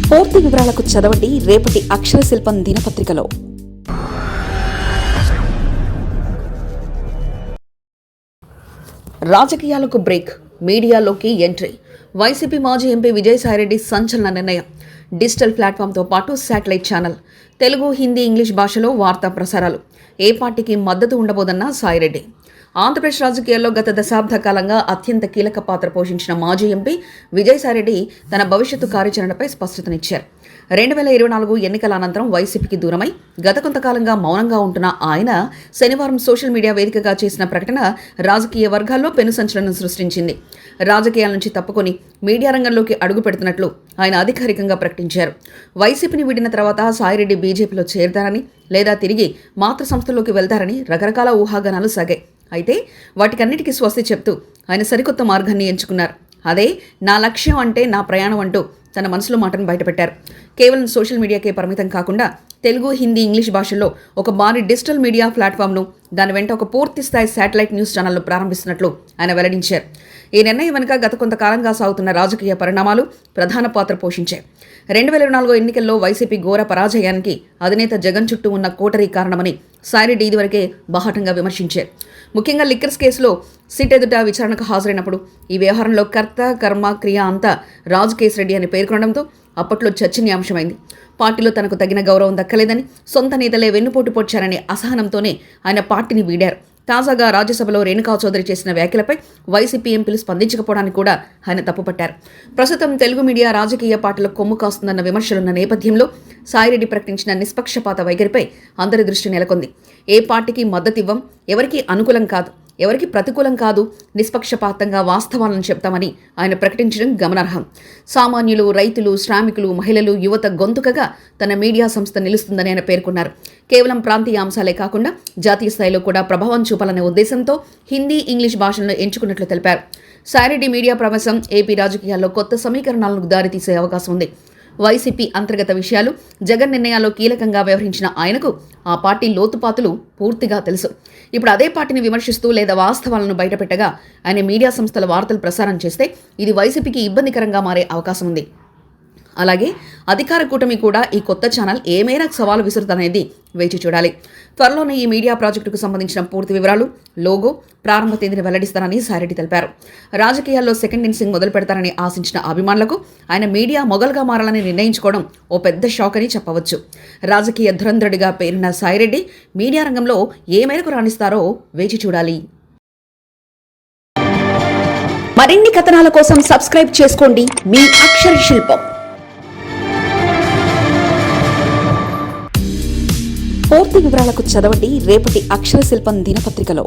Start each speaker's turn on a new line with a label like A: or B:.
A: పూర్తి వివరాలకు చదవండి రేపటి అక్షర శిల్పం దినపత్రికలో. రాజకీయాలకు బ్రేక్, మీడియాలోకి ఎంట్రీ. వైసీపీ మాజీ ఎంపీ విజయసాయిరెడ్డి సంచలన నిర్ణయం. డిజిటల్ ప్లాట్ఫామ్తో పాటు satellite channel, Telugu, Hindi, English భాషలో వార్తా ప్రసారాలు. ఏ పార్టీకి మద్దతు ఉండబోదన్న సాయిరెడ్డి. ఆంధ్రప్రదేశ్ రాజకీయాల్లో గత దశాబ్ద కాలంగా అత్యంత కీలక పాత్ర పోషించిన మాజీ ఎంపీ విజయసాయిరెడ్డి తన భవిష్యత్తు కార్యాచరణపై స్పష్టతనిచ్చారు. 2024 ఎన్నికల అనంతరం వైసీపీకి దూరమై గత కొంతకాలంగా మౌనంగా ఉంటున్న ఆయన శనివారం సోషల్ మీడియా వేదికగా చేసిన ప్రకటన రాజకీయ వర్గాల్లో పెను సంచలనం సృష్టించింది. రాజకీయాల నుంచి తప్పుకొని మీడియా రంగంలోకి అడుగు పెడుతున్నట్లు ఆయన అధికారికంగా ప్రకటించారు. వైసీపీని వీడిన తర్వాత సాయిరెడ్డి బీజేపీలో చేరతారని లేదా తిరిగి మాతృ సంస్థలోకి వెళ్తారని రకరకాల ఊహాగానాలు సాగాయి. అయితే వాటికన్నిటికీ స్వస్తి చెప్తూ ఆయన సరికొత్త మార్గాన్ని ఎంచుకున్నారు. అదే నా లక్ష్యం అంటే నా ప్రయాణం అంటూ తన మనసులో మాటను బయటపెట్టారు. కేవలం సోషల్ మీడియాకే పరిమితం కాకుండా తెలుగు, హిందీ, ఇంగ్లీష్ భాషల్లో ఒక భారీ డిజిటల్ మీడియా ప్లాట్ఫామ్ను, దాని వెంట ఒక పూర్తి స్థాయి శాటిలైట్ న్యూస్ ఛానల్ను ప్రారంభిస్తున్నట్లు ఆయన వెల్లడించారు. ఈ నిర్ణయం వెనుక గత కొంతకాలంగా సాగుతున్న రాజకీయ పరిణామాలు ప్రధాన పాత్ర పోషించాయి. 2024 ఎన్నికల్లో వైసీపీ ఘోర పరాజయానికి అధినేత జగన్ చుట్టూ ఉన్న కోటరీ కారణమని సాయిరెడ్డి ఇదివరకే బాహాటంగా విమర్శించారు. ముఖ్యంగా లిక్కర్స్ కేసులో సిట్ ఎదుట విచారణకు హాజరైనప్పుడు ఈ వ్యవహారంలో కర్త, కర్మ, క్రియ అంతా రాజకేశ్ రెడ్డి అని పేర్కొనడంతో అప్పట్లో చర్చనీయాంశమైంది. పార్టీలో తనకు తగిన గౌరవం దక్కలేదని, సొంత నేతలే వెన్నుపోటు పొడిచారనే అసహనంతోనే ఆయన పార్టీని వీడారు. తాజాగా రాజ్యసభలో రేణుకా చౌదరి చేసిన వ్యాఖ్యలపై వైసీపీ ఎంపీలు స్పందించకపోవడానికి కూడా ఆయన తప్పుపట్టారు. ప్రస్తుతం తెలుగు మీడియా రాజకీయ పార్టీలకు కొమ్ము కాస్తుందన్న విమర్శలున్న నేపథ్యంలో సాయిరెడ్డి ప్రకటించిన నిష్పక్షపాత వైఖరిపై అందరి దృష్టి నెలకొంది. ఏ పార్టీకి మద్దతివ్వం, ఎవరికి అనుకూలం కాదు, ఎవరికి ప్రతికూలం కాదు, నిష్పక్షపాతంగా వాస్తవాలను చెప్తామని ఆయన ప్రకటించడం గమనార్హం. సామాన్యులు, రైతులు, శ్రామికులు, మహిళలు, యువత గొంతుకగా తన మీడియా సంస్థ నిలుస్తుందని ఆయన పేర్కొన్నారు. కేవలం ప్రాంతీయ అంశాలే కాకుండా జాతీయ స్థాయిలో కూడా ప్రభావం చూపాలనే ఉద్దేశంతో హిందీ, ఇంగ్లీష్ భాషలను ఎంచుకున్నట్లు తెలిపారు. సాయిరెడ్డి మీడియా ప్రవేశం ఏపీ రాజకీయాల్లో కొత్త సమీకరణాలకు దారితీసే అవకాశం ఉంది. వైసీపీ అంతర్గత విషయాలు, జగన్ నిర్ణయాల్లో కీలకంగా వ్యవహరించిన ఆయనకు ఆ పార్టీ లోతుపాతులు పూర్తిగా తెలుసు. ఇప్పుడు అదే పార్టీని విమర్శిస్తూ లేదా వాస్తవాలను బయటపెట్టగా ఆయన మీడియా సంస్థల వార్తలు ప్రసారం చేస్తే ఇది వైసీపీకి ఇబ్బందికరంగా మారే అవకాశం ఉంది. అలాగే అధికార కూటమి కూడా ఈ కొత్త ఛానల్ ఏ మేరకు సవాలు విసురుతనేది వేచి చూడాలి. త్వరలోనే ఈ మీడియా ప్రాజెక్టుకు సంబంధించిన పూర్తి వివరాలు, లోగో, ప్రారంభ తేదీని వెల్లడిస్తారని సాయిరెడ్డి తెలిపారు. రాజకీయాల్లో సెకండ్ ఇన్నింగ్ మొదలు పెడతారని ఆశించిన అభిమానులకు ఆయన మీడియా మొగలుగా మారాలని నిర్ణయించుకోవడం ఓ పెద్ద షాక్ అని చెప్పవచ్చు. రాజకీయ ధురంధరుడిగా పేరున్న సాయిరెడ్డి మీడియా రంగంలో ఏ మేరకు రాణిస్తారో వేచి చూడాలి. మరిన్ని కథనాల కోసం సబ్స్క్రైబ్ చేసుకోండి మీ అక్షర శిల్పం. పూర్తి వివరాలకు చదవండి రేపటి అక్షర శిల్పం దినపత్రికలో.